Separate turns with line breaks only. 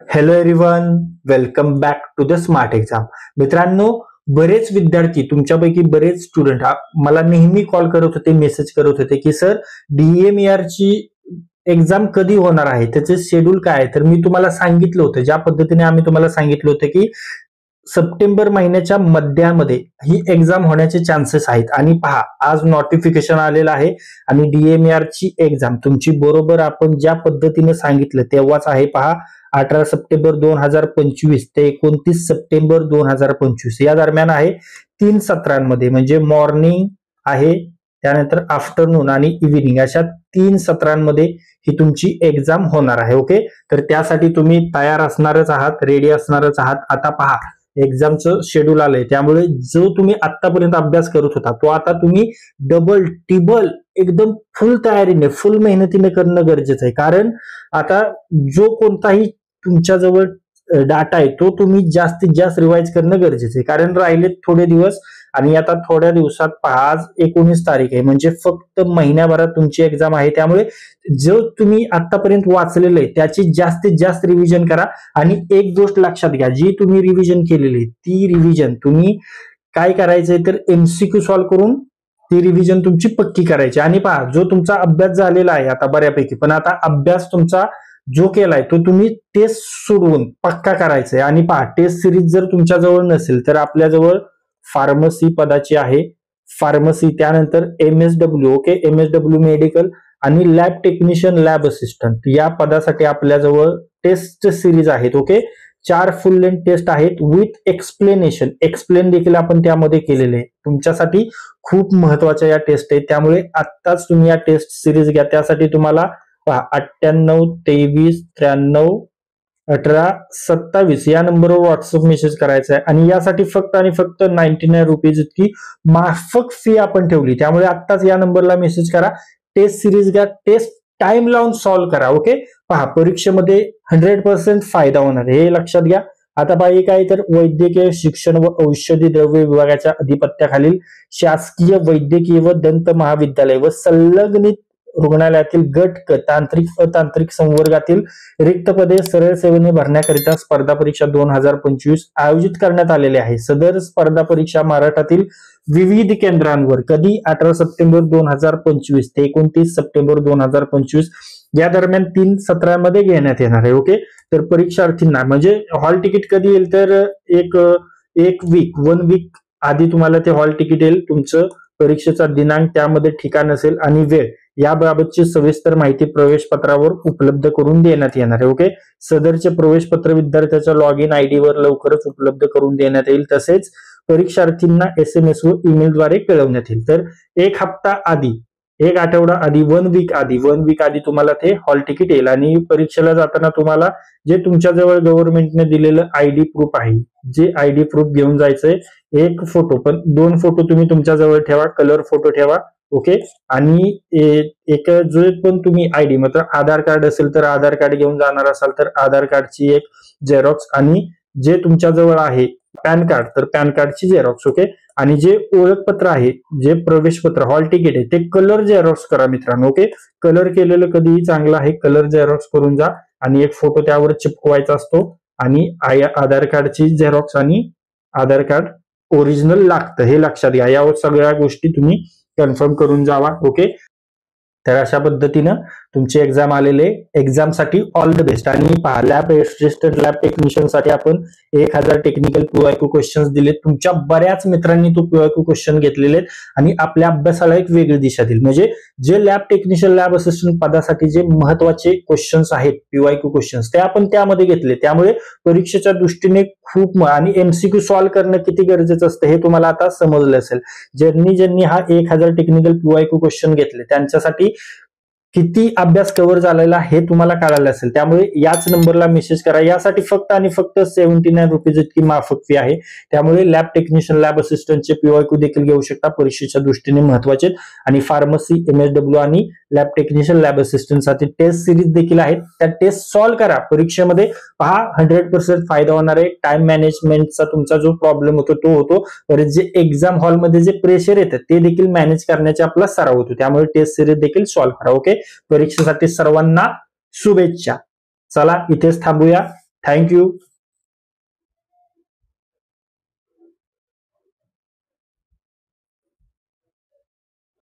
Hello everyone, welcome back to the smart exam. मित्रांनो, बरेच विद्यार्थी तुमच्यापैकी बरेच स्टुडंट मला नेहमी कॉल करत होते, मेसेज करत होते की सर DMER ची एक्झाम कधी होणार आहे, त्याचे शेड्यूल काय आहे. तर मी तुम्हाला सांगितलं होतं, ज्या पद्धतीने आम्ही तुम्हाला सांगितलं होतं की सप्टेंबर महिन्याच्या मध्यामध्ये ही एक्झाम होण्याचे चान्सेस आहेत. आणि पहा, आज नोटिफिकेशन आलेलं आहे आणि DMER ची एक्झाम तुमची बरोबर आपण ज्या पद्धतीने सांगितलं तेव्हाच आहे. पहा, 18 सप्टेंबर 2025 ते 29 सप्टेंबर 2025 या दरम्यान आहे. 3 सत्रांमध्ये, म्हणजे मॉर्निंग आहे, त्यानंतर आफ्टरनून आणि इव्हिनिंग, अशा 3 सत्रांमध्ये ही तुमची एक्झाम होणार आहे. ओके, तर त्यासाठी तुम्ही तयार असणारच आहात, रेडी असणारच आहात. आता पहा, एक्झामचं शेड्यूल आलंय, त्यामुळे जो तुम्ही आतापर्यंत अभ्यास करत होता तो आता तुम्ही डबल टिबल एकदम फुल तयारीने, फुल मेहनतीने करणं गरजेचं आहे. कारण आता जो कोणताही तुमच्याजवळ डाटा आहे तो तुम्ही जास्तीत जास्त रिवाइज करणं गरजेचं आहे. कारण राहिले थोडे दिवस आणि आता थोड्या दिवसात पहा, आज 19 तारीख आहे, म्हणजे फक्त महिन्याभरात तुमची एक्झाम आहे. त्यामुळे जो तुम्ही आतापर्यंत वाचलेलं आहे त्याची जास्तीत जास्त रिव्हिजन करा. आणि एक गोष्ट लक्षात घ्या, जी तुम्ही रिव्हिजन केलेली ती रिव्हिजन तुम्ही काय करायचंय तर MCQ सॉल्व्ह करून ती रिव्हिजन तुमची पक्की करायची. आणि पहा, जो तुमचा अभ्यास झालेला आहे आता बऱ्यापैकी, पण आता अभ्यास तुमचा जो केलाय तो तुम्ही टेस्ट सोडवून पक्का करायचा आहे. आणि पहा, टेस्ट सिरीज जर तुमच्याजवळ नसेल तर आपल्याजवळ फार्मसी पदाची आहे, फार्मसी, त्यानंतर MSW, ओके, MSW मेडिकल आणि लॅब टेक्निशियन, लॅब असिस्टंट या पदासाठी आपल्याजवळ टेस्ट सिरीज आहेत. ओके, 4 फुल लेंथ टेस्ट आहेत विथ एक्सप्लेनेशन, एक्सप्लेन देखील आपण त्यामध्ये केलेले आहे. तुमच्यासाठी खूप महत्वाच्या या टेस्ट आहेत, त्यामुळे आत्ताच तुम्ही या टेस्ट सिरीज घ्या. त्यासाठी तुम्हाला 98 23 93 18 27 या नंबरवर व्हॉट्सअप मेसेज करायचा आहे. आणि यासाठी फक्त आणि फक्त 99 रुपीज इतकी माफक फी आपण ठेवली. त्यामुळे आत्ताच या नंबरला मेसेज करा, टेस्ट सिरीज घ्या, टेस्ट टाइम लावून सॉल्व्ह करा. ओके, पहा, परीक्षेमध्ये 100% फायदा होणार आहे, हे लक्षात घ्या. आता पाहिजे काय तर वैद्यकीय शिक्षण व औषधी द्रव्य विभागाच्या अधिपत्याखालील शासकीय वैद्यकीय व दंत महाविद्यालय व संलग्नित रुग्णालयातील गट क तांत्रिक अतांत्रिक संवर्गातील रिक्त पदे सरळ सेवेने भरण्याकरिता स्पर्धा परीक्षा 2025 आयोजित करण्यात आलेले आहे. सदर स्पर्धा परीक्षा महाराष्ट्रातील विविध केंद्रांवर कधी 18 सप्टेंबर 2025 ते 29 सप्टेंबर 2025 या दरम्यान 3 सत्रांमध्ये घेण्यात येणार आहे. ओके, तर परीक्षार्थींना म्हणजे हॉल तिकीट कधी येईल तर एक वन वीक आधी तुम्हाला ते हॉल तिकीट येईल. तुमचं परीक्षेचा दिनांक, त्यामध्ये ठिकाण असेल आणि वेळ याबाबतची सविस्तर माहिती प्रवेश पत्रावर उपलब्ध करून देण्यात येणार आहे. ओके, सदरचे प्रवेश पत्र विद्यार्थ्याच्या लॉग इन ID वर लवकरच उपलब्ध करून देण्यात येईल. तसेच परीक्षार्थींना SMS व ईमेल द्वारे कळवण्यात येईल. तर एक हप्ता आधी, एक आठवडा आधी, वन वीक आधी तुम्हाला ते हॉल तिकीट येईल. आणि परीक्षेला जाताना तुम्हाला जे तुमच्याजवळ गव्हर्नमेंटने दिलेलं ID प्रूफ आहे, जे ID प्रूफ घेऊन जायचंय. एक फोटो, पण 2 फोटो तुम्ही तुमच्याजवळ ठेवा, कलर फोटो ठेवा. ओके, आणि एक जो पण तुम्ही ID, मतलब आधार कार्ड असेल तर आधार कार्ड घेऊन जाणार असाल तर आधार कार्डची एक झेरॉक्स, आणि जे तुमच्याजवळ आहे पॅन कार्ड तर पॅन कार्डची झेरॉक्स. ओके, आणि जे ओळखपत्र आहे, जे प्रवेश पत्र, हॉल तिकीट आहे, ते कलर झेरॉक्स करा मित्रांनो. ओके, कलर केलेलं कधीही चांगलं आहे, कलर झेरॉक्स करून जा. आणि एक फोटो त्यावर चिपकवायचा असतो. आणि आधार कार्डची झेरॉक्स आणि आधार कार्ड ओरिजिनल लागतं, हे लक्षात घ्या. या सगळ्या गोष्टी तुम्ही कन्फर्म करून जावा. ओके, तर अशा पद्धतीनं तुमची एक्झाम आलेले, एक्झाम साठी ऑल द बेस्ट. आणि पहा, लॅब असिस्टंट, लॅब टेक्निशियन साठी आपण 1000 टेक्निकल PYQ क्वेश्चन्स दिलेत. तुमच्या बऱ्याच मित्रांनी तो PYQ क्वेश्चन घेतलेले आहेत आणि आपल्या अभ्यासाला एक वेगळी दिशा दिली. म्हणजे जे लॅब टेक्निशियन, लॅब असिस्टंट पदासाठी जे महत्वाचे क्वेश्चन्स आहेत, PYQ क्वेश्चन्स, ते आपण त्यामध्ये घेतले. त्यामुळे परीक्षेच्या दृष्टीने खूप, आणि MCQ सॉल्व्ह करणं किती गरजेचं असतं हे तुम्हाला आता समजलं असेल. ज्यांनी हा 1000 टेक्निकल PYQ क्वेश्चन घेतले त्यांच्यासाठी किती अभ्यास कव्हर झालेला हे तुम्हाला कळालं असेल. त्यामुळे याच नंबरला मेसेज करा. यासाठी फक्त आणि फक्त 79 रुपीज इतकी माफक फी आहे. त्यामुळे लॅब टेक्निशियन, लॅब असिस्टंटचे PYQ देखील घेऊ शकता, परीक्षेच्या दृष्टीने महत्वाचे. आणि फार्मसी, MSW आणि लॅब टेक्निशियन, लॅब असिस्टंट साठी टेस्ट सिरीज देखील आहेत, त्या टेस्ट सॉल्व्ह करा. परीक्षेमध्ये पहा, 100% फायदा होणार आहे. टाइम मॅनेजमेंटचा तुमचा जो प्रॉब्लेम होतो तो होतो, परत जे एक्झाम हॉलमध्ये जे प्रेशर येतं ते देखील मॅनेज करण्याचा आपला सराव होतो. त्यामुळे टेस्ट सिरीज देखील सॉल्व्ह करा. ओके, परीक्षेसाठी सर्वांना शुभेच्छा. चला, इथेच थांबूया. थँक्यू.